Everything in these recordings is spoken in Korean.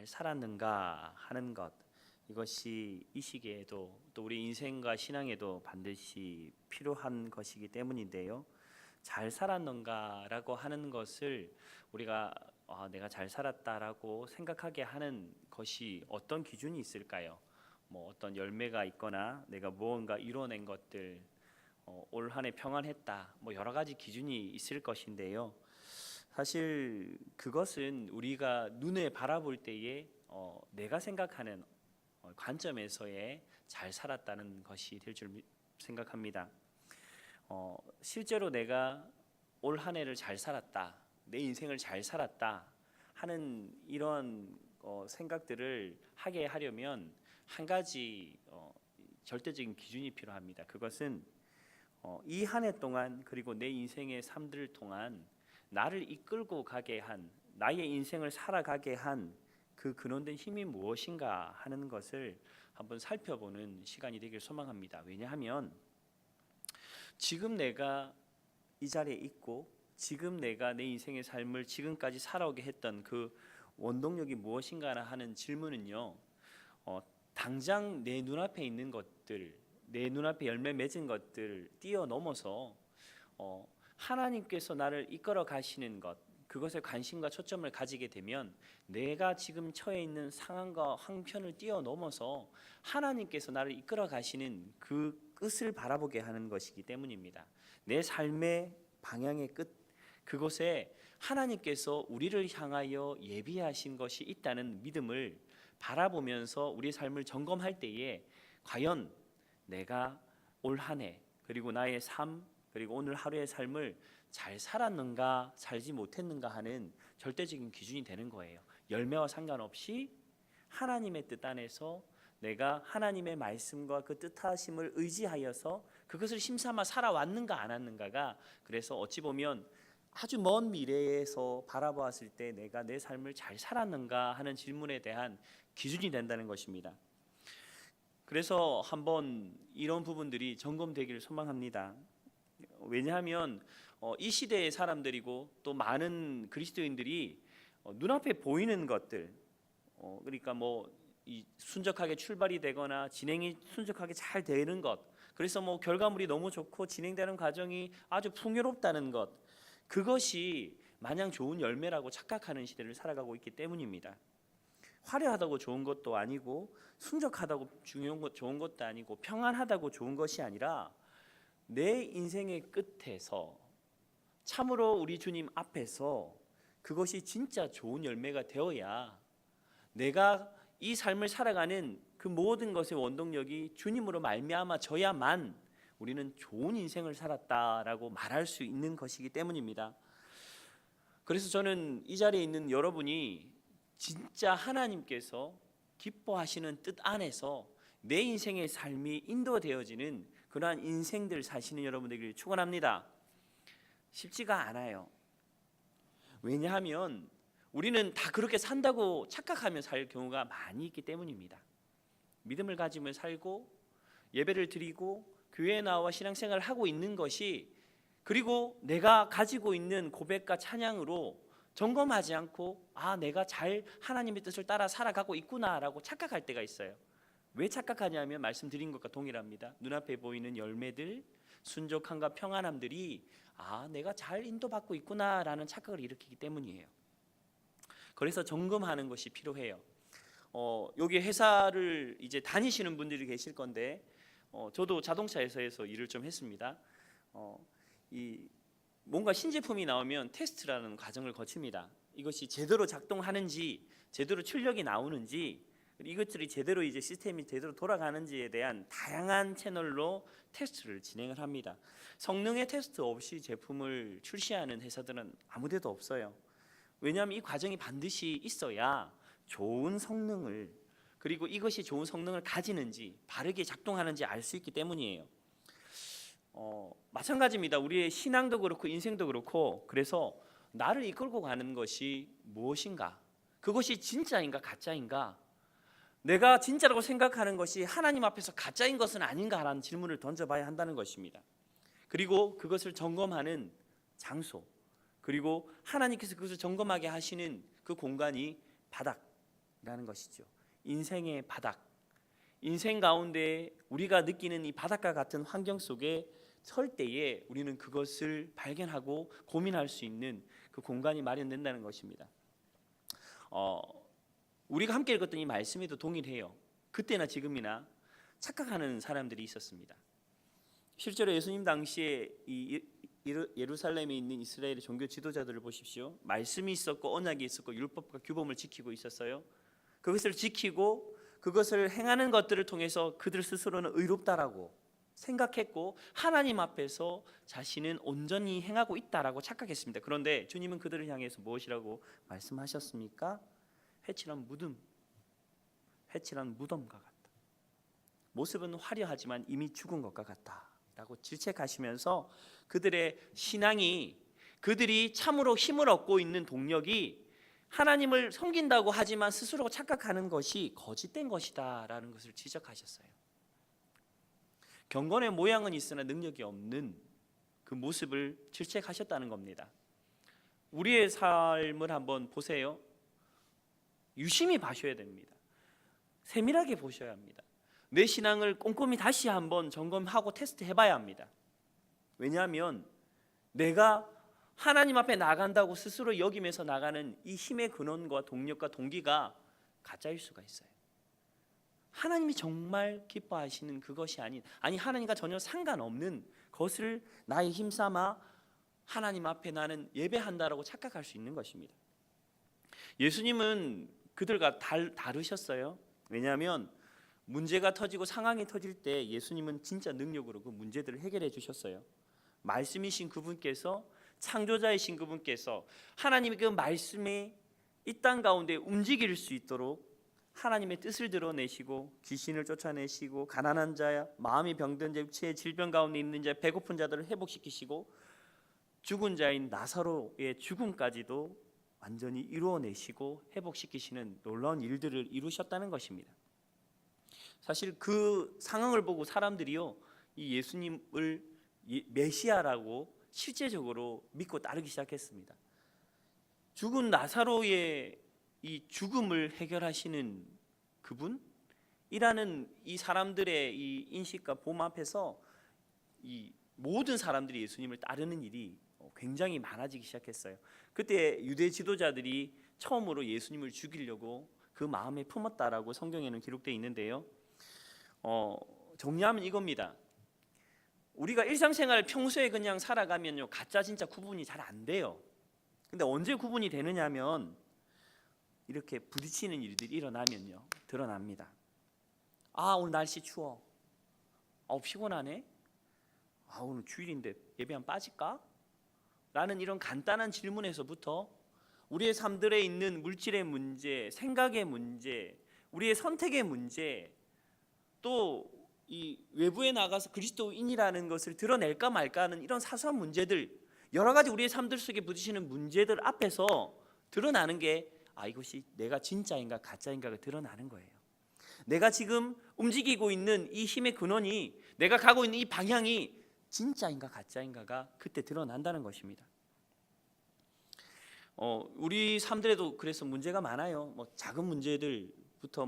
살았는가 하는 것, 이것이 이 시기에도 또 우리 인생과 신앙에도 반드시 필요한 것이기 때문인데요. 잘 살았는가라고 하는 것을 우리가 내가 잘 살았다라고 생각하게 하는 것이 어떤 기준이 있을까요? 뭐 어떤 열매가 있거나 내가 무언가 이뤄낸 것들, 올 한 해 평안했다, 뭐 여러 가지 기준이 있을 것인데요. 사실 그것은 우리가 눈에 바라볼 때에 내가 생각하는 관점에서의 잘 살았다는 것이 될 줄 생각합니다. 실제로 내가 올 한 해를 잘 살았다, 내 인생을 잘 살았다 하는 이런 생각들을 하게 하려면 한 가지 절대적인 기준이 필요합니다. 그것은 이 한 해 동안, 그리고 내 인생의 삶들 동안 나를 이끌고 가게 한, 나의 인생을 살아가게 한 그 근원된 힘이 무엇인가 하는 것을 한번 살펴보는 시간이 되길 소망합니다. 왜냐하면 지금 내가 이 자리에 있고 지금 내가 내 인생의 삶을 지금까지 살아오게 했던 그 원동력이 무엇인가 하는 질문은요, 당장 내 눈앞에 있는 것들, 내 눈앞에 열매 맺은 것들을 뛰어넘어서 하나님께서 나를 이끌어 가시는 것, 그것에 관심과 초점을 가지게 되면 내가 지금 처해 있는 상황과 형편을 뛰어넘어서 하나님께서 나를 이끌어 가시는 그 끝을 바라보게 하는 것이기 때문입니다. 내 삶의 방향의 끝, 그곳에 하나님께서 우리를 향하여 예비하신 것이 있다는 믿음을 바라보면서 우리 삶을 점검할 때에 과연 내가 올 한 해, 그리고 나의 삶, 그리고 오늘 하루의 삶을 잘 살았는가 살지 못했는가 하는 절대적인 기준이 되는 거예요. 열매와 상관없이 하나님의 뜻 안에서 내가 하나님의 말씀과 그 뜻하심을 의지하여서 그것을 심삼아 살아왔는가 안 왔는가가, 그래서 어찌 보면 아주 먼 미래에서 바라보았을 때 내가 내 삶을 잘 살았는가 하는 질문에 대한 기준이 된다는 것입니다. 그래서 한번 이런 부분들이 점검되기를 소망합니다. 왜냐하면 이 시대의 사람들이고 또 많은 그리스도인들이 눈앞에 보이는 것들, 그러니까 뭐 이 순적하게 출발이 되거나 진행이 순적하게 잘 되는 것, 그래서 뭐 결과물이 너무 좋고 진행되는 과정이 아주 풍요롭다는 것, 그것이 마냥 좋은 열매라고 착각하는 시대를 살아가고 있기 때문입니다. 화려하다고 좋은 것도 아니고 순적하다고 좋은 것도 아니고 평안하다고 좋은 것이 아니라 내 인생의 끝에서 참으로 우리 주님 앞에서 그것이 진짜 좋은 열매가 되어야 내가 이 삶을 살아가는 그 모든 것의 원동력이 주님으로 말미암아져야만 우리는 좋은 인생을 살았다라고 말할 수 있는 것이기 때문입니다. 그래서 저는 이 자리에 있는 여러분이 진짜 하나님께서 기뻐하시는 뜻 안에서 내 인생의 삶이 인도되어지는 그러한 인생들 사시는 여러분 되기를 축원합니다. 쉽지가 않아요. 왜냐하면 우리는 다 그렇게 산다고 착각하며 살 경우가 많이 있기 때문입니다. 믿음을 가지며 살고 예배를 드리고 교회에 나와 신앙생활을 하고 있는 것이, 그리고 내가 가지고 있는 고백과 찬양으로 점검하지 않고 내가 잘 하나님의 뜻을 따라 살아가고 있구나라고 착각할 때가 있어요. 왜 착각하냐면 말씀드린 것과 동일합니다. 눈앞에 보이는 열매들, 순족함과 평안함들이 내가 잘 인도받고 있구나라는 착각을 일으키기 때문이에요. 그래서 점검하는 것이 필요해요. 여기 회사를 이제 다니시는 분들이 계실 건데 저도 자동차 회사에서 일을 좀 했습니다. 뭔가 신제품이 나오면 테스트라는 과정을 거칩니다. 이것이 제대로 작동하는지, 제대로 출력이 나오는지, 이것들이 제대로 이제 시스템이 제대로 돌아가는지에 대한 다양한 채널로 테스트를 진행을 합니다. 성능의 테스트 없이 제품을 출시하는 회사들은 아무데도 없어요. 왜냐하면 이 과정이 반드시 있어야 좋은 성능을, 그리고 이것이 좋은 성능을 가지는지 바르게 작동하는지 알 수 있기 때문이에요. 마찬가지입니다. 우리의 신앙도 그렇고 인생도 그렇고, 그래서 나를 이끌고 가는 것이 무엇인가, 그것이 진짜인가 가짜인가, 내가 진짜라고 생각하는 것이 하나님 앞에서 가짜인 것은 아닌가라는 질문을 던져봐야 한다는 것입니다. 그리고 그것을 점검하는 장소, 그리고 하나님께서 그것을 점검하게 하시는 그 공간이 바닥, 것이죠. 인생의 바닥, 인생 가운데 우리가 느끼는 이 바닥과 같은 환경 속에 설 때에 우리는 그것을 발견하고 고민할 수 있는 그 공간이 마련된다는 것입니다. 우리가 함께 읽었던 이 말씀에도 동일해요. 그때나 지금이나 착각하는 사람들이 있었습니다. 실제로 예수님 당시에 이 예루살렘에 있는 이스라엘의 종교 지도자들을 보십시오. 말씀이 있었고 언약이 있었고 율법과 규범을 지키고 있었어요. 그것을 지키고 그것을 행하는 것들을 통해서 그들 스스로는 의롭다라고 생각했고 하나님 앞에서 자신은 온전히 행하고 있다라고 착각했습니다. 그런데 주님은 그들을 향해서 무엇이라고 말씀하셨습니까? 회칠한 무덤과 같다. 모습은 화려하지만 이미 죽은 것과 같다라고 질책하시면서 그들의 신앙이, 그들이 참으로 힘을 얻고 있는 동력이 하나님을 섬긴다고 하지만 스스로 착각하는 것이 거짓된 것이다라는 것을 지적하셨어요. 경건의 모양은 있으나 능력이 없는 그 모습을 질책하셨다는 겁니다. 우리의 삶을 한번 보세요. 유심히 봐셔야 됩니다. 세밀하게 보셔야 합니다. 내 신앙을 꼼꼼히 다시 한번 점검하고 테스트해봐야 합니다. 왜냐하면 내가 하나님 앞에 나간다고 스스로 여기면서 나가는 이 힘의 근원과 동력과 동기가 가짜일 수가 있어요. 하나님이 정말 기뻐하시는 그것이 아니 하나님과 전혀 상관없는 것을 나의 힘삼아 하나님 앞에 나는 예배한다라고 착각할 수 있는 것입니다. 예수님은 그들과 다르셨어요. 왜냐하면 문제가 터지고 상황이 터질 때 예수님은 진짜 능력으로 그 문제들을 해결해 주셨어요. 말씀이신 그분께서, 창조자이신 그분께서 하나님의 그 말씀이 이 땅 가운데 움직일 수 있도록 하나님의 뜻을 드러내시고 귀신을 쫓아내시고 가난한 자야, 마음이 병든 자, 육체의 질병 가운데 있는 자, 배고픈 자들을 회복시키시고 죽은 자인 나사로의 죽음까지도 완전히 이루어내시고 회복시키시는 놀라운 일들을 이루셨다는 것입니다. 사실 그 상황을 보고 사람들이요, 이 예수님을 메시아라고 실제적으로 믿고 따르기 시작했습니다. 죽은 나사로의 이 죽음을 해결하시는 그분이라는 이 사람들의 이 인식과 봄 앞에서 이 모든 사람들이 예수님을 따르는 일이 굉장히 많아지기 시작했어요. 그때 유대 지도자들이 처음으로 예수님을 죽이려고 그 마음에 품었다라고 성경에는 기록되어 있는데요. 정리하면 이겁니다. 우리가 일상생활 평소에 그냥 살아가면요, 가짜 진짜 구분이 잘 안 돼요. 근데 언제 구분이 되느냐면 이렇게 부딪히는 일들이 일어나면요 드러납니다. 아, 오늘 날씨 추워. 피곤하네. 오늘 주일인데 예배 한 빠질까? 라는 이런 간단한 질문에서부터 우리의 삶들에 있는 물질의 문제, 생각의 문제, 우리의 선택의 문제, 또 이 외부에 나가서 그리스도인이라는 것을 드러낼까 말까 하는 이런 사소한 문제들, 여러 가지 우리의 삶들 속에 부딪히는 문제들 앞에서 드러나는 게 이것이 내가 진짜인가 가짜인가가 드러나는 거예요. 내가 지금 움직이고 있는 이 힘의 근원이, 내가 가고 있는 이 방향이 진짜인가 가짜인가가 그때 드러난다는 것입니다. 우리 삶들에도 그래서 문제가 많아요. 작은 문제들부터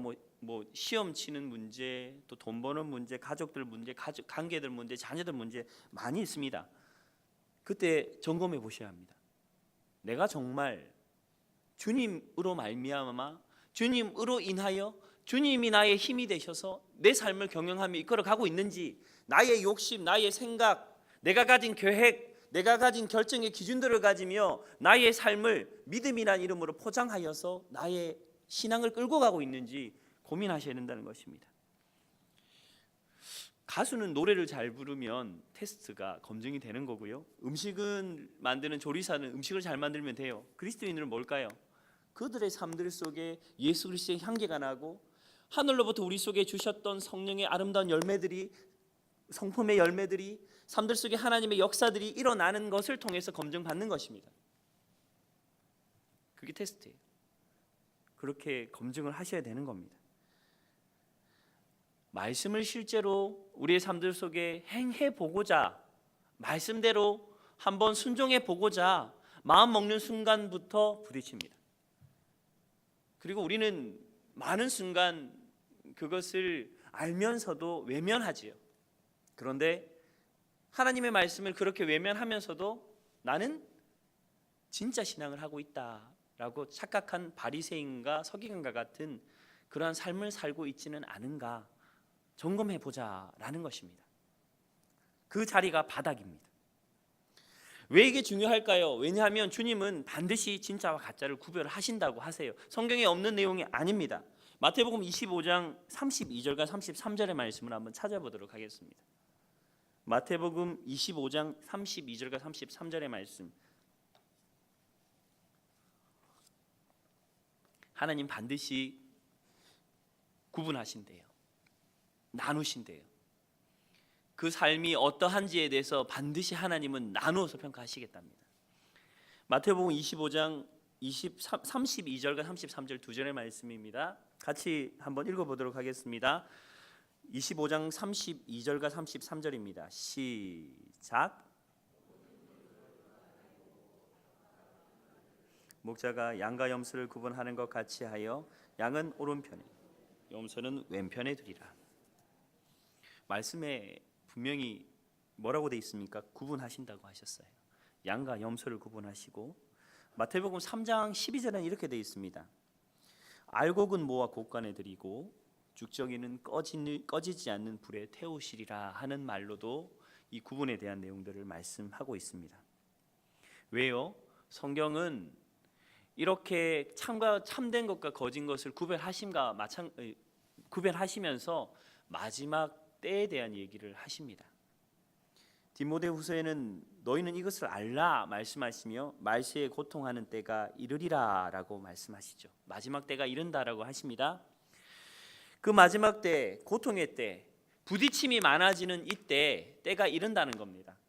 시험 치는 문제, 또 돈 버는 문제, 가족들 문제, 가족 관계들 문제, 자녀들 문제 많이 있습니다. 그때 점검해 보셔야 합니다. 내가 정말 주님으로 말미암아, 주님으로 인하여 주님이 나의 힘이 되셔서 내 삶을 경영하며 이끌어가고 있는지, 나의 욕심, 나의 생각, 내가 가진 계획, 내가 가진 결정의 기준들을 가지며 나의 삶을 믿음이라는 이름으로 포장하여서 나의 신앙을 끌고 가고 있는지 고민하셔야 된다는 것입니다. 가수는 노래를 잘 부르면 테스트가 검증이 되는 거고요. 음식은 만드는 조리사는 음식을 잘 만들면 돼요. 그리스도인들은 뭘까요? 그들의 삶들 속에 예수 그리스도의 향기가 나고 하늘로부터 우리 속에 주셨던 성령의 아름다운 열매들이, 성품의 열매들이, 삶들 속에 하나님의 역사들이 일어나는 것을 통해서 검증받는 것입니다. 그게 테스트예요. 그렇게 검증을 하셔야 되는 겁니다. 말씀을 실제로 우리의 삶들 속에 행해 보고자, 말씀대로 한번 순종해 보고자 마음 먹는 순간부터 부딪힙니다. 그리고 우리는 많은 순간 그것을 알면서도 외면하지요. 그런데 하나님의 말씀을 그렇게 외면하면서도 나는 진짜 신앙을 하고 있다라고 착각한 바리새인과 서기관과 같은 그러한 삶을 살고 있지는 않은가 점검해 보자라는 것입니다. 그 자리가 바닥입니다. 왜 이게 중요할까요? 왜냐하면 주님은 반드시 진짜와 가짜를 구별하신다고 하세요. 성경에 없는 내용이 아닙니다. 마태복음 25장 32절과 33절의 말씀을 한번 찾아보도록 하겠습니다. 마태복음 25장 32절과 33절의 말씀. 하나님 반드시 구분하신대요. 나누신대요. 그 삶이 어떠한지에 대해서 반드시 하나님은 나누어서 평가하시겠답니다. 마태복음 25장 32절과 33절 두 절의 말씀입니다. 같이 한번 읽어보도록 하겠습니다. 25장 32절과 33절입니다. 시작. 목자가 양과 염소를 구분하는 것 같이 하여 양은 오른편에 염소는 왼편에 두리라. 말씀에 분명히 뭐라고 되어 있습니까? 구분하신다고 하셨어요. 양과 염소를 구분하시고 마태복음 3장 12절에는 이렇게 되어 있습니다. 알곡은 모아 곳간에 들이고 죽정이는 꺼지지 않는 불에 태우시리라 하는 말로도 이 구분에 대한 내용들을 말씀하고 있습니다. 왜요? 성경은 이렇게 참된 것과 거짓 것을 구별하시면서 마지막 때에 대한 얘기를 하십니다. 디모데후서에는 너희는 이것을 알라 말씀하시며 말세에 고통하는 때가 이르리라라고 말씀하시죠. 마지막 때가 이른다라고 하십니다. 그 마지막 때, 고통의 때, 부딪힘이 많아지는 이때 때가 이른다는 겁니다.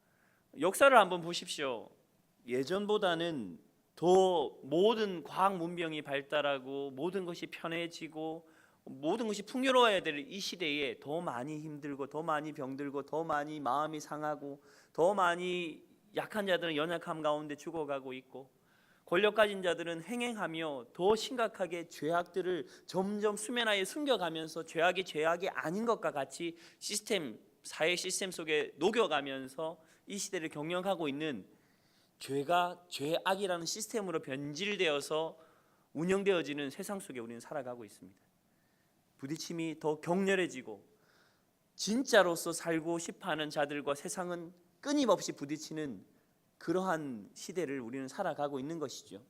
역사를 한번 보십시오. 예전보다는 더 모든 과학 문명이 발달하고 모든 것이 편해지고 모든 것이 풍요로워야 될 이 시대에 더 많이 힘들고 더 많이 병들고 더 많이 마음이 상하고 더 많이 약한 자들은 연약함 가운데 죽어가고 있고 권력 가진 자들은 행행하며 더 심각하게 죄악들을 점점 수면하에 숨겨가면서 죄악이 아닌 것과 같이 사회 시스템 속에 녹여가면서 이 시대를 경영하고 있는 죄가 죄악이라는 시스템으로 변질되어서 운영되어지는 세상 속에 우리는 살아가고 있습니다. 부딪힘이 더 격렬해지고 진짜로서 살고 싶어하는 자들과 세상은 끊임없이 부딪히는 그러한 시대를 우리는 살아가고 있는 것이죠.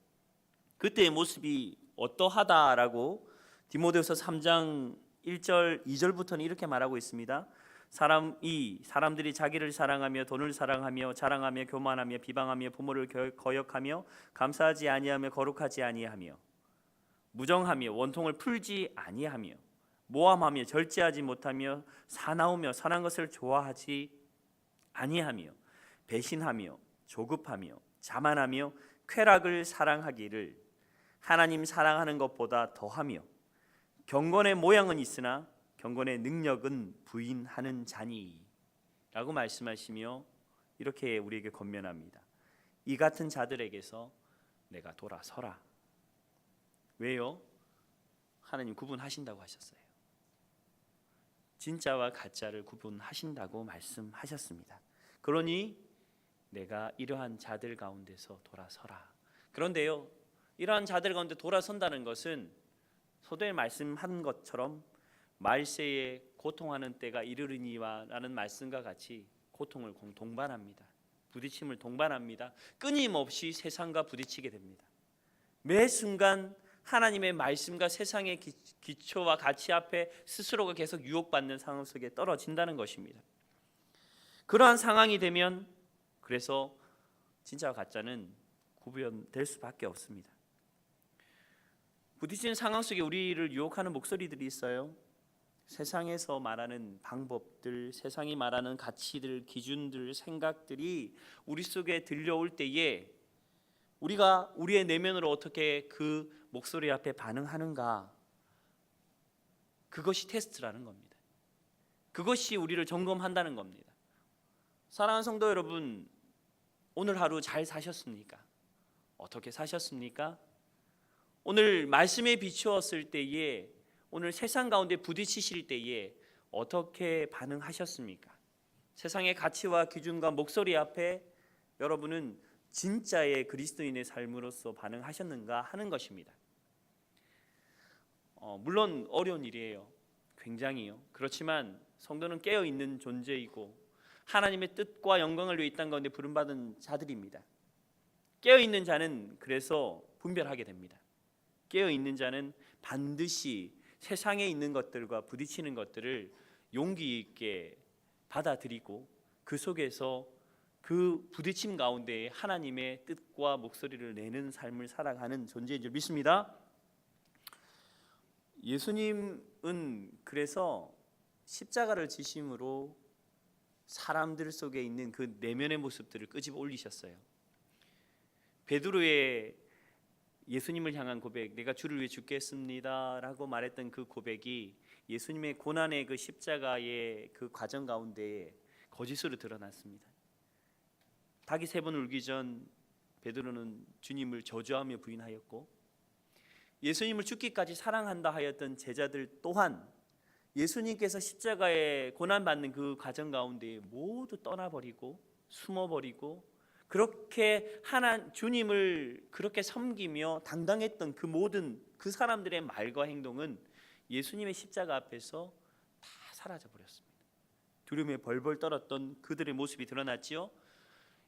그때의 모습이 어떠하다라고 디모데후서 3장 1절 2절부터는 이렇게 말하고 있습니다. 사람들이 자기를 사랑하며 돈을 사랑하며 자랑하며 교만하며 비방하며 부모를 거역하며 감사하지 아니하며 거룩하지 아니하며 무정하며 원통을 풀지 아니하며 모함하며 절제하지 못하며 사나우며 선한 것을 좋아하지 아니하며 배신하며 조급하며 자만하며 쾌락을 사랑하기를 하나님 사랑하는 것보다 더하며 경건의 모양은 있으나 경건의 능력은 부인하는 자니 라고 말씀하시며 이렇게 우리에게 권면합니다. 이 같은 자들에게서 내가 돌아서라. 왜요? 하나님 구분하신다고 하셨어요. 진짜와 가짜를 구분하신다고 말씀하셨습니다. 그러니 내가 이러한 자들 가운데서 돌아서라. 그런데요, 이러한 자들 가운데 돌아선다는 것은 소도에 말씀한 것처럼 말세에 고통하는 때가 이르르니와 라는 말씀과 같이 고통을 동반합니다. 부딪힘을 동반합니다. 끊임없이 세상과 부딪히게 됩니다. 매 순간 하나님의 말씀과 세상의 기초와 가치 앞에 스스로가 계속 유혹받는 상황 속에 떨어진다는 것입니다. 그러한 상황이 되면 그래서 진짜와 가짜는 구분될 수밖에 없습니다. 부딪히는 상황 속에 우리를 유혹하는 목소리들이 있어요. 세상에서 말하는 방법들, 세상이 말하는 가치들, 기준들, 생각들이 우리 속에 들려올 때에 우리가 우리의 내면으로 어떻게 그 목소리 앞에 반응하는가, 그것이 테스트라는 겁니다. 그것이 우리를 점검한다는 겁니다. 사랑하는 성도 여러분, 오늘 하루 잘 사셨습니까? 어떻게 사셨습니까? 오늘 말씀에 비추었을 때에 오늘 세상 가운데 부딪히실 때에 어떻게 반응하셨습니까? 세상의 가치와 기준과 목소리 앞에 여러분은 진짜의 그리스도인의 삶으로서 반응하셨는가 하는 것입니다. 물론 어려운 일이에요. 굉장히요. 그렇지만 성도는 깨어있는 존재이고 하나님의 뜻과 영광을 위해 이 땅 가운데 부름받은 자들입니다. 깨어있는 자는 그래서 분별하게 됩니다. 깨어있는 자는 반드시 세상에 있는 것들과 부딪히는 것들을 용기 있게 받아들이고 그 속에서 그 부딪힘 가운데 하나님의 뜻과 목소리를 내는 삶을 살아가는 존재인 줄 믿습니다. 예수님은 그래서 십자가를 지심으로 사람들 속에 있는 그 내면의 모습들을 끄집어 올리셨어요. 베드로의 예수님을 향한 고백, 내가 주를 위해 죽겠습니다 라고 말했던 그 고백이 예수님의 고난의 그 십자가의 그 과정 가운데 거짓으로 드러났습니다. 닭이 3번 울기 전 베드로는 주님을 저주하며 부인하였고, 예수님을 죽기까지 사랑한다 하였던 제자들 또한 예수님께서 십자가에 고난받는 그 과정 가운데 모두 떠나버리고 숨어버리고 그렇게 주님을 그렇게 섬기며 당당했던 그 모든 그 사람들의 말과 행동은 예수님의 십자가 앞에서 다 사라져버렸습니다. 두려움에 벌벌 떨었던 그들의 모습이 드러났지요.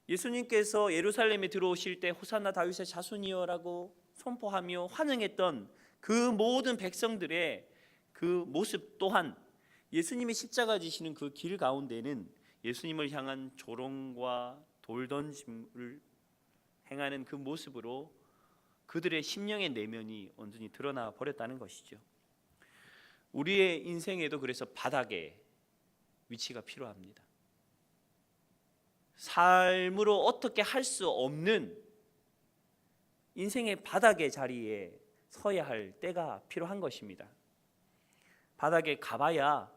예수님께서 예루살렘에 들어오실 때 호산나 다윗의 자손이여라고 선포하며 환영했던 그 모든 백성들의 그 모습 또한 예수님이 십자가 지시는 그 길 가운데는 예수님을 향한 조롱과 돌 던짐을 행하는 그 모습으로 그들의 심령의 내면이 온전히 드러나 버렸다는 것이죠. 우리의 인생에도 그래서 바닥에 위치가 필요합니다. 삶으로 어떻게 할 수 없는 인생의 바닥의 자리에 서야 할 때가 필요한 것입니다. 바닥에 가봐야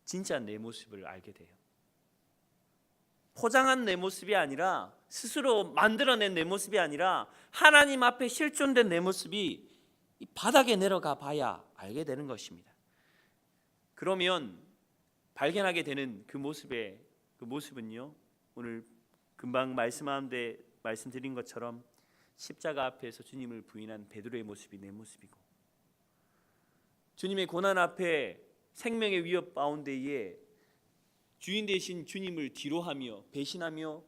진짜 내 모습을 알게 돼요. 포장한 내 모습이 아니라, 스스로 만들어낸 내 모습이 아니라 하나님 앞에 실존된 내 모습이 이 바닥에 내려가 봐야 알게 되는 것입니다. 그러면 발견하게 되는 그 모습은요, 오늘 금방 말씀드린 것처럼 십자가 앞에서 주님을 부인한 베드로의 모습이 내 모습이고, 주님의 고난 앞에 생명의 위협 가운데에 주인 되신 주님을 뒤로하며 배신하며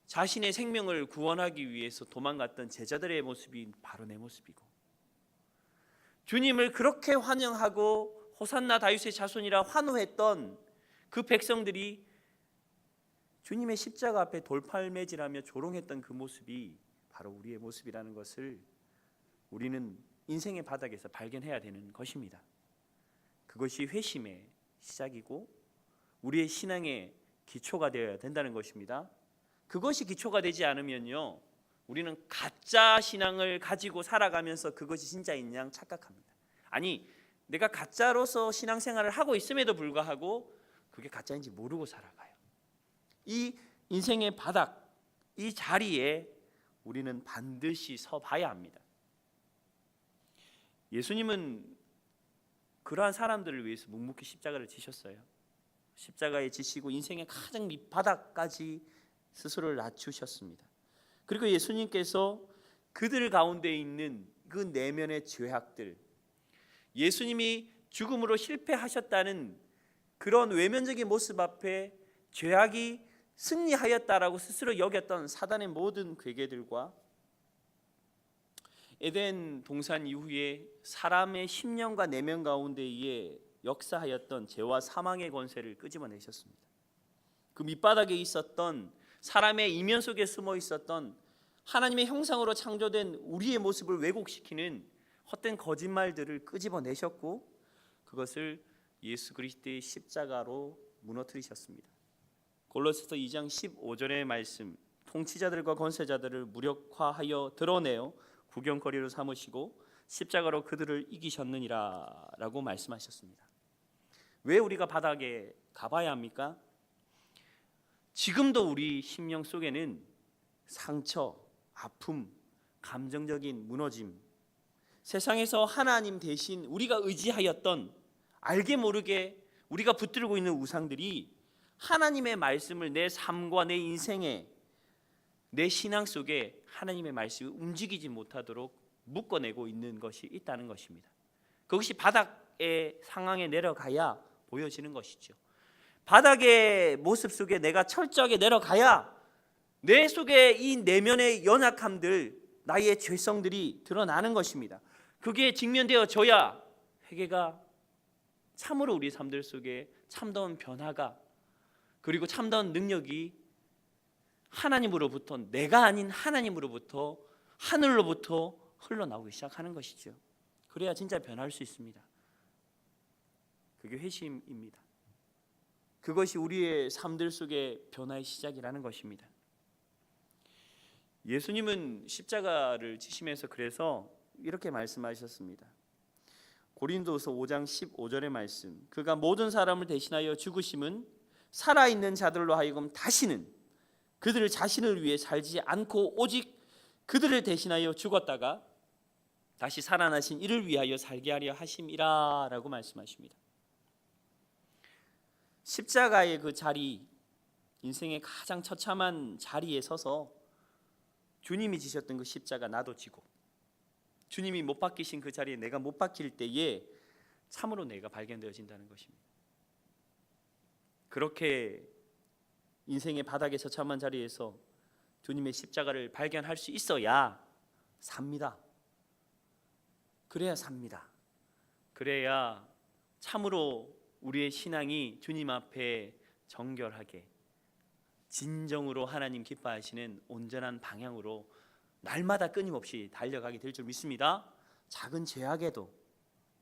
자신의 생명을 구원하기 위해서 도망갔던 제자들의 모습이 바로 내 모습이고, 주님을 그렇게 환영하고 호산나 다윗의 자손이라 환호했던 그 백성들이 주님의 십자가 앞에 돌팔매질하며 조롱했던 그 모습이 바로 우리의 모습이라는 것을 우리는 인생의 바닥에서 발견해야 되는 것입니다. 그것이 회심의 시작이고 우리의 신앙의 기초가 되어야 된다는 것입니다. 그것이 기초가 되지 않으면요, 우리는 가짜 신앙을 가지고 살아가면서 그것이 진짜인 양 착각합니다. 아니, 내가 가짜로서 신앙생활을 하고 있음에도 불구하고 그게 가짜인지 모르고 살아가요. 이 인생의 바닥, 이 자리에 우리는 반드시 서봐야 합니다. 예수님은 그러한 사람들을 위해서 묵묵히 십자가를 지셨어요. 십자가에 지시고 인생의 가장 밑바닥까지 스스로를 낮추셨습니다. 그리고 예수님께서 그들 가운데 있는 그 내면의 죄악들, 예수님이 죽음으로 실패하셨다는 그런 외면적인 모습 앞에 죄악이 승리하였다라고 스스로 여겼던 사단의 모든 괴계들과 에덴 동산 이후에 사람의 심령과 내면 가운데에 역사하였던 죄와 사망의 권세를 끄집어내셨습니다. 그 밑바닥에 있었던 사람의 이면 속에 숨어 있었던 하나님의 형상으로 창조된 우리의 모습을 왜곡시키는 헛된 거짓말들을 끄집어내셨고 그것을 예수 그리스도의 십자가로 무너뜨리셨습니다. 골로새서 2장 15절의 말씀, 통치자들과 권세자들을 무력화하여 드러내어 구경거리로 삼으시고 십자가로 그들을 이기셨느니라 라고 말씀하셨습니다. 왜 우리가 바닥에 가봐야 합니까? 지금도 우리 심령 속에는 상처, 아픔, 감정적인 무너짐, 세상에서 하나님 대신 우리가 의지하였던, 알게 모르게 우리가 붙들고 있는 우상들이 하나님의 말씀을 내 삶과 내 인생에, 내 신앙 속에 하나님의 말씀이 움직이지 못하도록 묶어내고 있는 것이 있다는 것입니다. 그것이 바닥의 상황에 내려가야 보여지는 것이죠. 바닥의 모습 속에 내가 철저하게 내려가야 내 속에 이 내면의 연약함들, 나의 죄성들이 드러나는 것입니다. 그게 직면되어져야 회개가 참으로 우리 삶들 속에 참다운 변화가, 그리고 참다운 능력이 하나님으로부터, 내가 아닌 하나님으로부터, 하늘로부터 흘러나오기 시작하는 것이죠. 그래야 진짜 변할 수 있습니다. 그게 회심입니다. 그것이 우리의 삶들 속의 변화의 시작이라는 것입니다. 예수님은 십자가를 지시면서 그래서 이렇게 말씀하셨습니다. 고린도서 5장 15절의 말씀, 그가 모든 사람을 대신하여 죽으심은 살아있는 자들로 하여금 다시는 그들 자신을 위해 살지 않고 오직 그들을 대신하여 죽었다가 다시 살아나신 이를 위하여 살게 하려 하심이라 라고 말씀하십니다. 십자가의 그 자리, 인생의 가장 처참한 자리에 서서 주님이 지셨던 그 십자가 나도 지고, 주님이 못 박히신 그 자리에 내가 못 박힐 때에 참으로 내가 발견되어진다는 것입니다. 그렇게 인생의 바닥의 처참한 자리에서 주님의 십자가를 발견할 수 있어야 삽니다. 그래야 삽니다. 그래야 참으로 우리의 신앙이 주님 앞에 정결하게, 진정으로 하나님 기뻐하시는 온전한 방향으로 날마다 끊임없이 달려가게 될 줄 믿습니다. 작은 죄악에도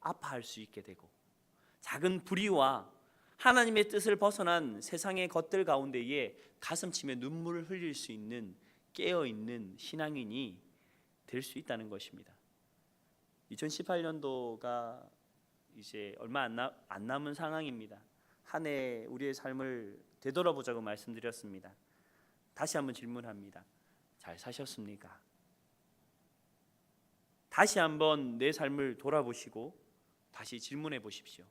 아파할 수 있게 되고, 작은 불의와 하나님의 뜻을 벗어난 세상의 것들 가운데에 가슴치며 눈물을 흘릴 수 있는 깨어있는 신앙인이 될 수 있다는 것입니다. 2018년도가 이제 얼마 안 남은 상황입니다. 한 해 우리의 삶을 되돌아보자고 말씀드렸습니다. 다시 한번 질문합니다. 잘 사셨습니까? 다시 한번 내 삶을 돌아보시고 다시 질문해 보십시오.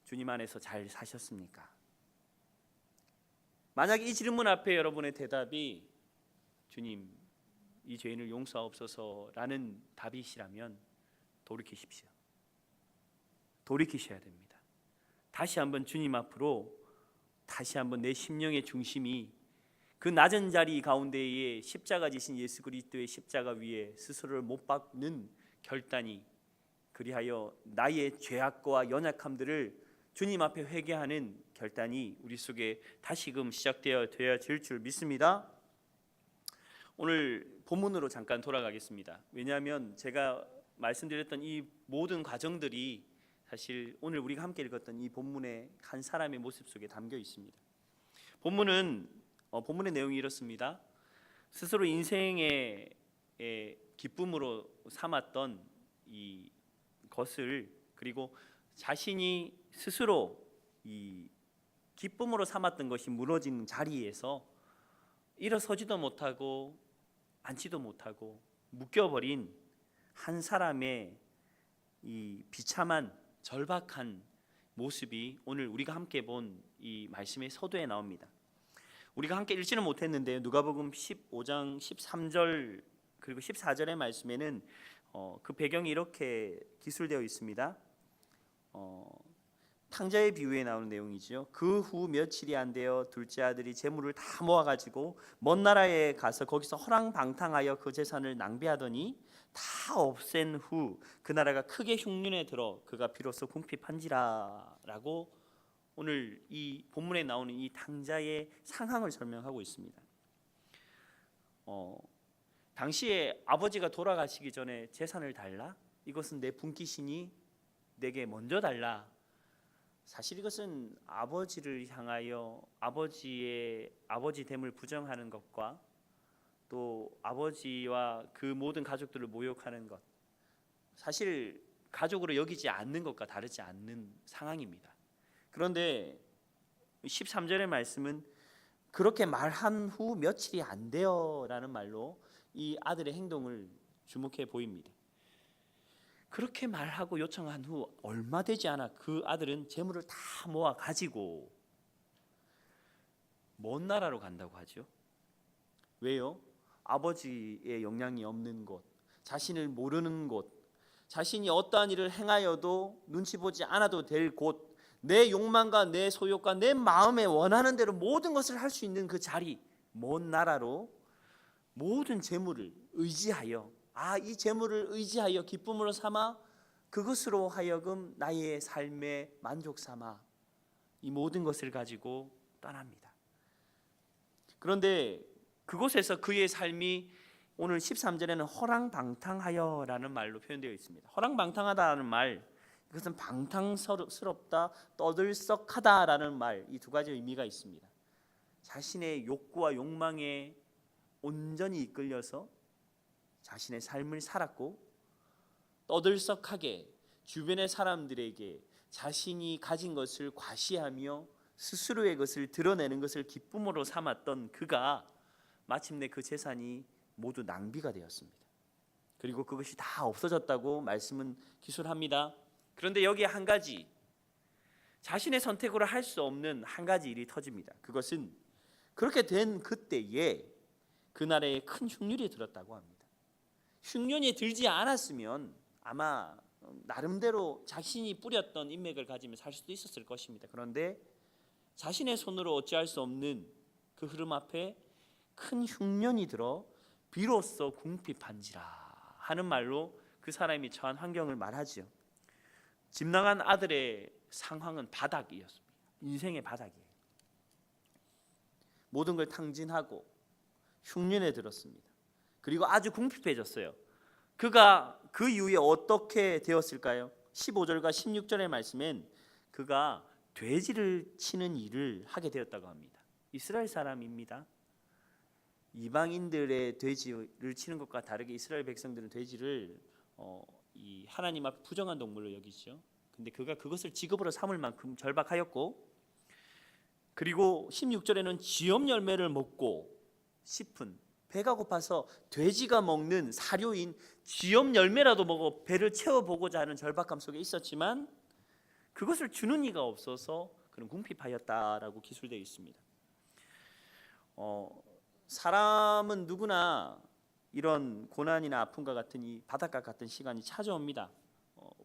주님 안에서 잘 사셨습니까? 만약 이 질문 앞에 여러분의 대답이 주님, 이 죄인을 용서하옵소서라는 답이시라면 돌이키십시오. 돌이키셔야 됩니다. 다시 한번 주님 앞으로, 다시 한번 내 심령의 중심이 그 낮은 자리 가운데에 십자가 지신 예수 그리스도의 십자가 위에 스스로를 못 박는 결단이, 그리하여 나의 죄악과 연약함들을 주님 앞에 회개하는 결단이 우리 속에 다시금 시작되어질 줄 믿습니다. 오늘 본문으로 잠깐 돌아가겠습니다. 왜냐하면 제가 말씀드렸던 이 모든 과정들이 사실 오늘 우리가 함께 읽었던 이 본문의 한 사람의 모습 속에 담겨 있습니다. 본문의 내용이 이렇습니다. 스스로 인생의 기쁨으로 삼았던 이 것을, 그리고 자신이 스스로 이 기쁨으로 삼았던 것이 무너진 자리에서 일어서지도 못하고 앉지도 못하고 묶여버린 한 사람의 이 비참한 절박한 모습이 오늘 우리가 함께 본 이 말씀의 서두에 나옵니다. 우리가 함께 읽지는 못했는데 누가복음 15장 13절 그리고 14절의 말씀에는 그 배경이 이렇게 기술되어 있습니다. 탕자의 비유에 나오는 내용이죠. 그 후 며칠이 안 되어 둘째 아들이 재물을 다 모아가지고 먼 나라에 가서 거기서 허랑방탕하여 그 재산을 낭비하더니 다 없앤 후 그 나라가 크게 흉년에 들어 그가 비로소 궁핍한지라라고 오늘 이 본문에 나오는 이 탕자의 상황을 설명하고 있습니다. 당시에 아버지가 돌아가시기 전에 재산을 달라? 이것은 내 분깃이니 내게 먼저 달라. 사실 이것은 아버지를 향하여 아버지 됨을 부정하는 것과 또 아버지와 그 모든 가족들을 모욕하는 것, 사실 가족으로 여기지 않는 것과 다르지 않는 상황입니다. 그런데 13절의 말씀은 그렇게 말한 후 며칠이 안 되어라는 말로 이 아들의 행동을 주목해 보입니다. 그렇게 말하고 요청한 후 얼마 되지 않아 그 아들은 재물을 다 모아 가지고 먼 나라로 간다고 하죠. 왜요? 아버지의 영향이 없는 곳, 자신을 모르는 곳, 자신이 어떠한 일을 행하여도 눈치 보지 않아도 될 곳, 내 욕망과 내 소욕과 내 마음에 원하는 대로 모든 것을 할 수 있는 그 자리, 먼 나라로 모든 재물을 의지하여, 이 재물을 의지하여 기쁨으로 삼아 그것으로 하여금 나의 삶의 만족 삼아 이 모든 것을 가지고 떠납니다. 그런데 그곳에서 그의 삶이 오늘 13절에는 허랑방탕하여라는 말로 표현되어 있습니다. 허랑방탕하다라는 말, 이것은 방탕스럽다, 떠들썩하다라는 말, 이 두 가지 의미가 있습니다. 자신의 욕구와 욕망에 온전히 이끌려서 자신의 삶을 살았고 떠들썩하게 주변의 사람들에게 자신이 가진 것을 과시하며 스스로의 것을 드러내는 것을 기쁨으로 삼았던 그가 마침내 그 재산이 모두 낭비가 되었습니다. 그리고 그것이 다 없어졌다고 말씀은 기술합니다. 그런데 여기에 한 가지, 자신의 선택으로 할 수 없는 한 가지 일이 터집니다. 그것은 그렇게 된 그때에 그 나라에 큰 흉년이 들었다고 합니다. 흉년이 들지 않았으면 아마 나름대로 자신이 뿌렸던 인맥을 가지며 살 수도 있었을 것입니다. 그런데 자신의 손으로 어찌할 수 없는 그 흐름 앞에 큰 흉년이 들어 비로소 궁핍한지라 하는 말로 그 사람이 처한 환경을 말하죠. 집 나간 아들의 상황은 바닥이었습니다. 인생의 바닥이에요. 모든 걸 탕진하고 흉년에 들었습니다. 그리고 아주 궁핍해졌어요. 그가 그 이후에 어떻게 되었을까요? 15절과 16절의 말씀엔 그가 돼지를 치는 일을 하게 되었다고 합니다. 이스라엘 사람입니다. 이방인들의 돼지를 치는 것과 다르게 이스라엘 백성들은 돼지를 이 하나님 앞에 부정한 동물로 여기죠. 근데 그가 그것을 직업으로 삼을 만큼 절박하였고, 그리고 16절에는 지엄 열매를 먹고 싶은, 배가 고파서 돼지가 먹는 사료인 지엄 열매라도 먹어 배를 채워보고자 하는 절박함 속에 있었지만 그것을 주는 이가 없어서 그는 궁핍하였다라고 기술되어 있습니다. 사람은 누구나 이런 고난이나 아픔과 같은 이 바닷가 같은 시간이 찾아옵니다.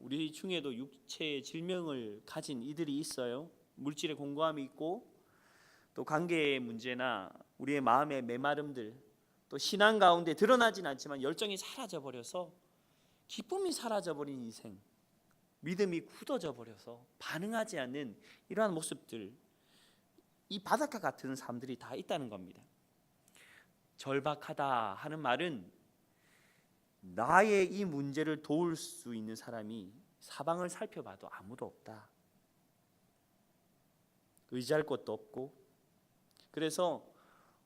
우리 중에도 육체의 질병을 가진 이들이 있어요. 물질의 공고함이 있고 또 관계의 문제나 우리의 마음의 메마름들, 또 신앙 가운데 드러나진 않지만 열정이 사라져버려서 기쁨이 사라져버린 인생, 믿음이 굳어져 버려서 반응하지 않는 이러한 모습들, 이 바닷가 같은 사람들이 다 있다는 겁니다. 절박하다 하는 말은 나의 이 문제를 도울 수 있는 사람이 사방을 살펴봐도 아무도 없다. 의지할 곳도 없고, 그래서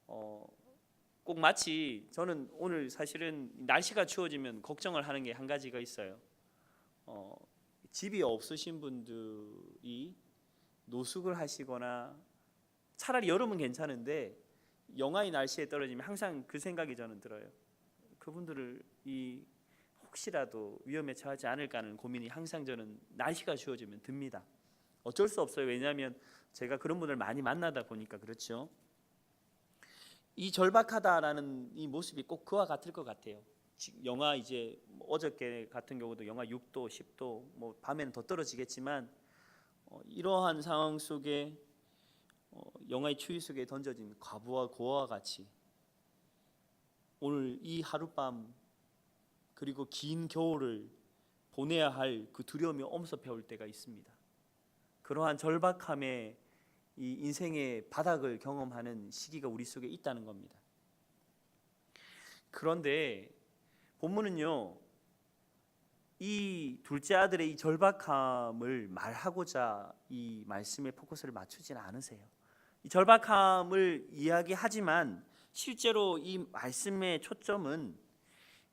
꼭 마치 저는 오늘 사실은 날씨가 추워지면 걱정을 하는 게 한 가지가 있어요. 집이 없으신 분들이 노숙을 하시거나, 차라리 여름은 괜찮은데 영하의 날씨에 떨어지면 항상 그 생각이 저는 들어요. 그분들을 혹시라도 위험에 처하지 않을까 하는 고민이 항상 저는 날씨가 추워지면 듭니다. 어쩔 수 없어요. 왜냐하면 제가 그런 분을 많이 만나다 보니까 그렇죠. 이 절박하다라는 이 모습이 꼭 그와 같을 것 같아요. 영하 이제 어저께 같은 경우도 영하 6도, 10도, 뭐 밤에는 더 떨어지겠지만 이러한 상황 속에 영하의 추위 속에 던져진 과부와 고아와 같이 오늘 이 하룻밤 그리고 긴 겨울을 보내야 할 그 두려움이 엄습해 올 때가 있습니다. 그러한 절박함에 이 인생의 바닥을 경험하는 시기가 우리 속에 있다는 겁니다. 그런데 본문은요, 이 둘째 아들의 이 절박함을 말하고자 이 말씀에 포커스를 맞추지는 않으세요. 이 절박함을 이야기하지만 실제로 이 말씀의 초점은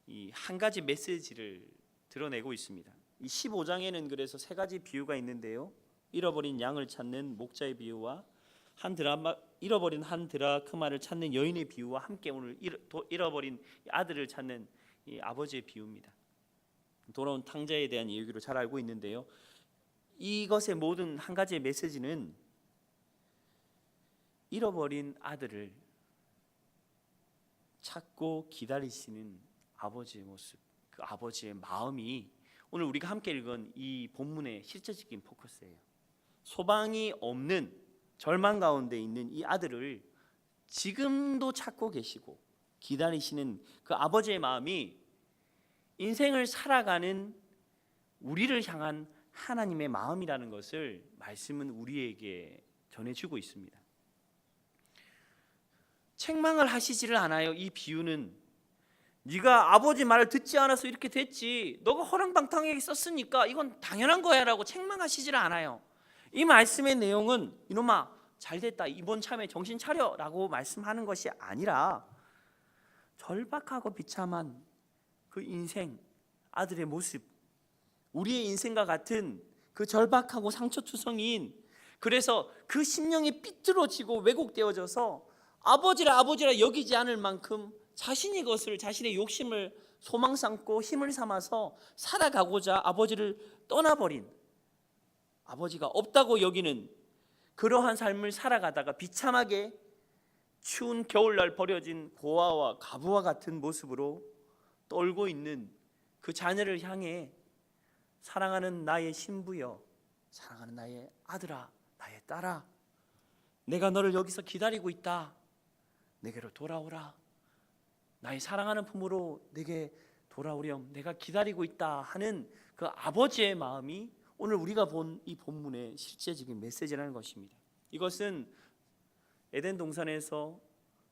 이 한 가지 메시지를 드러내고 있습니다. 이 15장에는 그래서 세 가지 비유가 있는데요. 잃어버린 양을 찾는 목자의 비유와 잃어버린 한 드라크마를 찾는 여인의 비유와 함께 오늘 잃어버린 아들을 찾는 이 아버지의 비유입니다. 돌아온 탕자에 대한 이야기로 잘 알고 있는데요. 이것의 모든 한 가지의 메시지는 잃어버린 아들을 찾고 기다리시는 아버지의 모습, 그 아버지의 마음이 오늘 우리가 함께 읽은 이 본문의 실제적인 포커스예요. 소망이 없는 절망 가운데 있는 이 아들을 지금도 찾고 계시고 기다리시는 그 아버지의 마음이 인생을 살아가는 우리를 향한 하나님의 마음이라는 것을 말씀은 우리에게 전해주고 있습니다. 책망을 하시지를 않아요. 이 비유는 네가 아버지 말을 듣지 않아서 이렇게 됐지, 너가 허랑방탕하게 썼으니까 이건 당연한 거야 라고 책망하시지를 않아요. 이 말씀의 내용은 이놈아 잘됐다, 이번 참에 정신 차려 라고 말씀하는 것이 아니라 절박하고 비참한 그 인생, 아들의 모습, 우리의 인생과 같은 그 절박하고 상처투성이인, 그래서 그 심령이 삐뚤어지고 왜곡되어져서 아버지라 여기지 않을 만큼 자신이 것을, 자신의 욕심을 소망 삼고 힘을 삼아서 살아가고자 아버지를 떠나버린, 아버지가 없다고 여기는 그러한 삶을 살아가다가 비참하게 추운 겨울날 버려진 고아와 가부와 같은 모습으로 떨고 있는 그 자녀를 향해 사랑하는 나의 신부여, 사랑하는 나의 아들아, 나의 딸아, 내가 너를 여기서 기다리고 있다, 내게로 돌아오라, 나의 사랑하는 품으로 내게 돌아오렴, 내가 기다리고 있다 하는 그 아버지의 마음이 오늘 우리가 본 이 본문의 실제적인 메시지라는 것입니다. 이것은 에덴 동산에서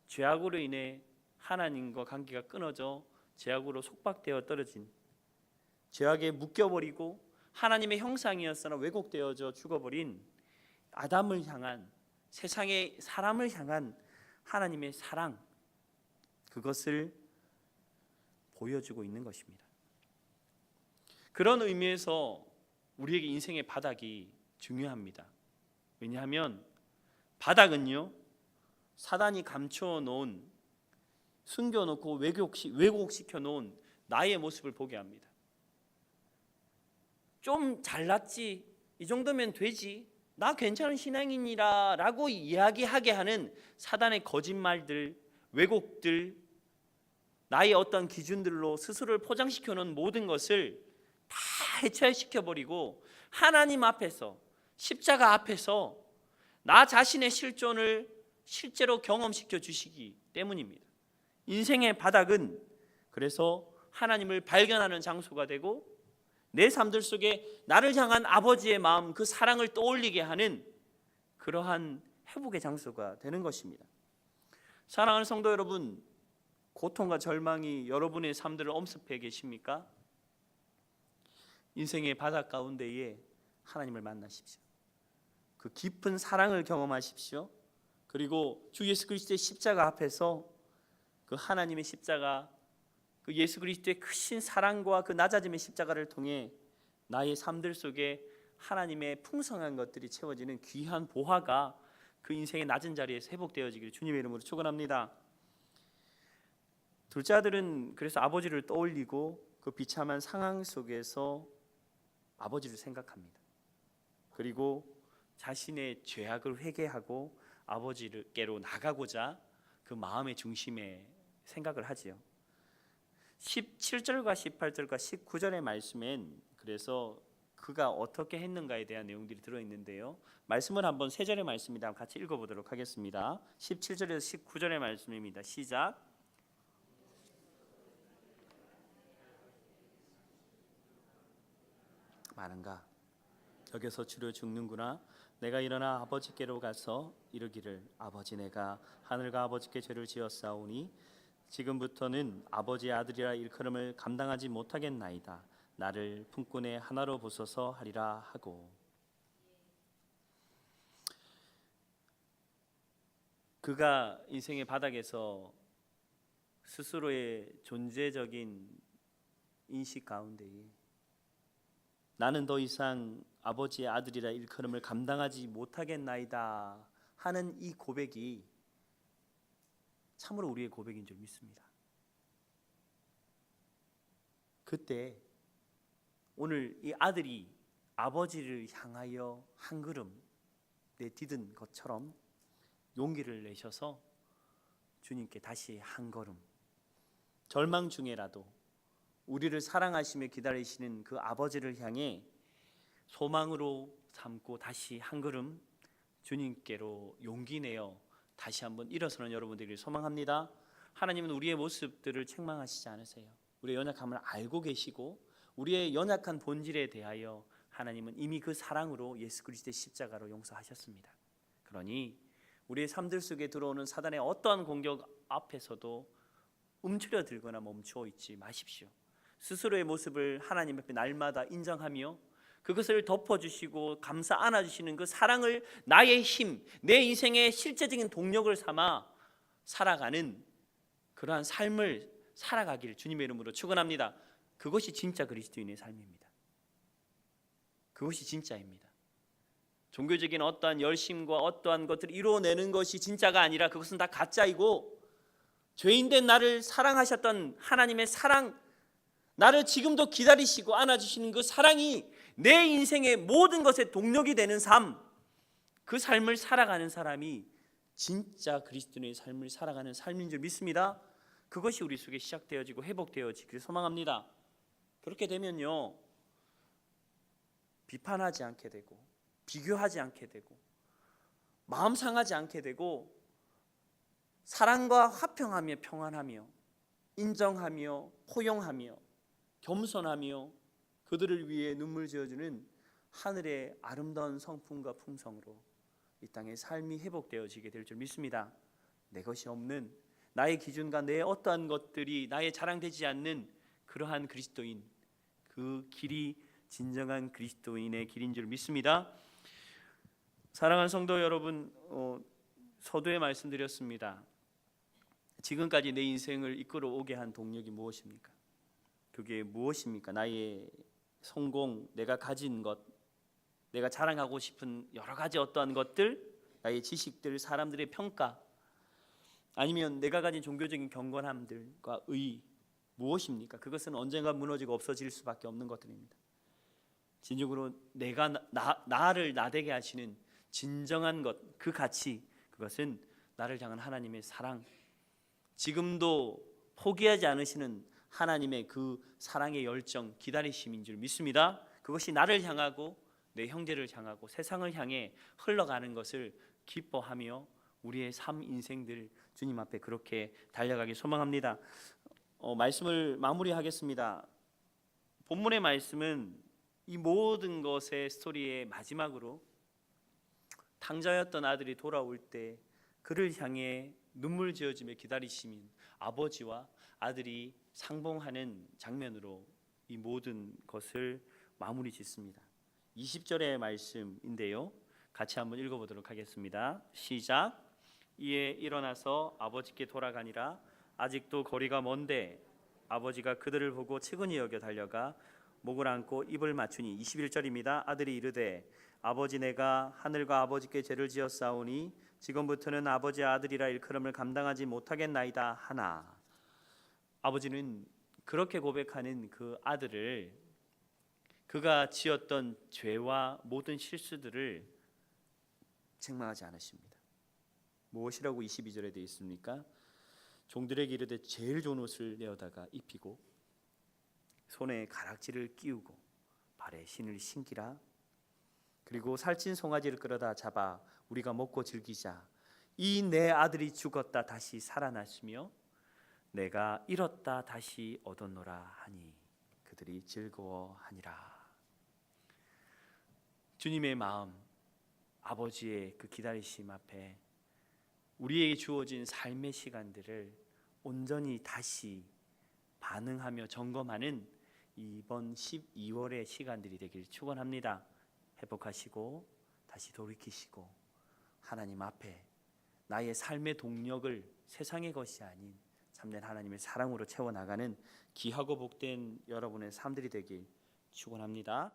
죄악으로 인해 하나님과 관계가 끊어져 죄악으로 속박되어 떨어진, 죄악에 묶여버리고 하나님의 형상이었으나 왜곡되어져 죽어버린 아담을 향한, 세상의 사람을 향한 하나님의 사랑, 그것을 보여주고 있는 것입니다. 그런 의미에서 우리에게 인생의 바닥이 중요합니다. 왜냐하면 바닥은요, 사단이 감춰 놓은, 숨겨놓고 왜곡시켜 놓은 나의 모습을 보게 합니다. 좀 잘났지, 이 정도면 되지, 나 괜찮은 신앙인이라 라고 이야기하게 하는 사단의 거짓말들, 왜곡들, 나의 어떤 기준들로 스스로를 포장시켜 놓은 모든 것을 다 해체시켜버리고 하나님 앞에서, 십자가 앞에서 나 자신의 실존을 실제로 경험시켜 주시기 때문입니다. 인생의 바닥은 그래서 하나님을 발견하는 장소가 되고 내 삶들 속에 나를 향한 아버지의 마음, 그 사랑을 떠올리게 하는 그러한 회복의 장소가 되는 것입니다. 사랑하는 성도 여러분, 고통과 절망이 여러분의 삶들을 엄습해 계십니까? 인생의 바닥 가운데에 하나님을 만나십시오. 그 깊은 사랑을 경험하십시오. 그리고 주 예수 그리스도의 십자가 앞에서 그 하나님의 십자가, 그 예수 그리스도의 크신 사랑과 그 낮아짐의 십자가를 통해 나의 삶들 속에 하나님의 풍성한 것들이 채워지는 귀한 보화가 그 인생의 낮은 자리에서 회복되어지기를 주님의 이름으로 축원합니다. 둘째 아들은 그래서 아버지를 떠올리고 그 비참한 상황 속에서 아버지를 생각합니다. 그리고 자신의 죄악을 회개하고 아버지께로 나가고자 그 마음의 중심에 생각을 하지요. 17절과 18절과 19절의 말씀엔 그래서 그가 어떻게 했는가에 대한 내용들이 들어있는데요, 말씀을 한번 세 절의 말씀입니다. 같이 읽어보도록 하겠습니다. 17절에서 19절의 말씀입니다. 시작. 많은가? 여기서 주려 죽는구나. 내가 일어나 아버지께로 가서 이르기를 아버지, 내가 하늘과 아버지께 죄를 지었사오니 지금부터는 아버지의 아들이라 일컬음을 감당하지 못하겠나이다. 나를 품꾼의 하나로 보소서 하리라 하고, 그가 인생의 바닥에서 스스로의 존재적인 인식 가운데에 나는 더 이상 아버지의 아들이라 일컬음을 감당하지 못하겠나이다 하는 이 고백이 참으로 우리의 고백인 줄 믿습니다. 그때 오늘 이 아들이 아버지를 향하여 한 걸음 내디딘 것처럼 용기를 내셔서 주님께 다시 한 걸음, 절망 중에라도 우리를 사랑하시며 기다리시는 그 아버지를 향해 소망으로 삼고 다시 한 걸음 주님께로 용기 내어 다시 한번 일어서는 여러분들이 소망합니다. 하나님은 우리의 모습들을 책망하시지 않으세요. 우리의 연약함을 알고 계시고 우리의 연약한 본질에 대하여 하나님은 이미 그 사랑으로 예수 그리스도의 십자가로 용서하셨습니다. 그러니 우리의 삶들 속에 들어오는 사단의 어떠한 공격 앞에서도 움츠려 들거나 멈추어 있지 마십시오. 스스로의 모습을 하나님 앞에 날마다 인정하며 그것을 덮어주시고 감싸 안아주시는 그 사랑을 나의 힘, 내 인생의 실제적인 동력을 삼아 살아가는 그러한 삶을 살아가기를 주님의 이름으로 축원합니다. 그것이 진짜 그리스도인의 삶입니다. 그것이 진짜입니다. 종교적인 어떠한 열심과 어떠한 것들을 이루어내는 것이 진짜가 아니라 그것은 다 가짜이고, 죄인된 나를 사랑하셨던 하나님의 사랑, 나를 지금도 기다리시고 안아주시는 그 사랑이 내 인생의 모든 것의 동력이 되는 삶, 그 삶을 살아가는 사람이 진짜 그리스도인의 삶을 살아가는 삶인 줄 믿습니다. 그것이 우리 속에 시작되어지고 회복되어지기를 소망합니다. 그렇게 되면요, 비판하지 않게 되고 비교하지 않게 되고 마음 상하지 않게 되고 사랑과 화평하며 평안하며 인정하며 포용하며 겸손하며 그들을 위해 눈물 지어주는 하늘의 아름다운 성품과 풍성으로 이 땅의 삶이 회복되어지게 될 줄 믿습니다. 내 것이 없는 나의 기준과 내 어떠한 것들이 나의 자랑되지 않는 그러한 그리스도인, 그 길이 진정한 그리스도인의 길인 줄 믿습니다. 사랑하는 성도 여러분, 서두에 말씀드렸습니다. 지금까지 내 인생을 이끌어오게 한 동력이 무엇입니까? 그게 무엇입니까? 나의 성공, 내가 가진 것, 내가 자랑하고 싶은 여러 가지 어떠한 것들, 나의 지식들, 사람들의 평가, 아니면 내가 가진 종교적인 경건함들과 의, 무엇입니까? 그것은 언젠가 무너지고 없어질 수밖에 없는 것들입니다. 진정으로 내가 나를 나되게 하시는 진정한 것, 그 가치, 그것은 나를 향한 하나님의 사랑, 지금도 포기하지 않으시는 하나님의 그 사랑의 열정, 기다리심인 줄 믿습니다. 그것이 나를 향하고 내 형제를 향하고 세상을 향해 흘러가는 것을 기뻐하며 우리의 삶 인생들 주님 앞에 그렇게 달려가기 소망합니다. 말씀을 마무리하겠습니다. 본문의 말씀은 이 모든 것의 스토리의 마지막으로 탕자였던 아들이 돌아올 때 그를 향해 눈물 지어지며 기다리시는 아버지와 아들이 상봉하는 장면으로 이 모든 것을 마무리 짓습니다. 20절의 말씀인데요, 같이 한번 읽어보도록 하겠습니다. 시작. 이에 일어나서 아버지께 돌아가니라. 아직도 거리가 먼데 아버지가 그들을 보고 측은히 여겨 달려가 목을 안고 입을 맞추니. 21절입니다. 아들이 이르되 아버지, 내가 하늘과 아버지께 죄를 지었사오니 지금부터는 아버지 아들이라 일컬음을 감당하지 못하겠나이다 하나. 아버지는 그렇게 고백하는 그 아들을, 그가 지었던 죄와 모든 실수들을 책망하지 않으십니다. 무엇이라고 22절에 되어 있습니까? 종들에게 이르되 제일 좋은 옷을 내어다가 입히고 손에 가락지를 끼우고 발에 신을 신기라. 그리고 살찐 송아지를 끌어다 잡아 우리가 먹고 즐기자. 이 내 아들이 죽었다 다시 살아났으며 내가 잃었다 다시 얻었노라 하니 그들이 즐거워하니라. 주님의 마음, 아버지의 그 기다리심 앞에 우리에게 주어진 삶의 시간들을 온전히 다시 반응하며 점검하는 이번 12월의 시간들이 되길 축원합니다. 회복하시고 다시 돌이키시고 하나님 앞에 나의 삶의 동력을 세상의 것이 아닌 참된 하나님의 사랑으로 채워나가는 귀하고 복된 여러분의 삶들이 되길 축원합니다.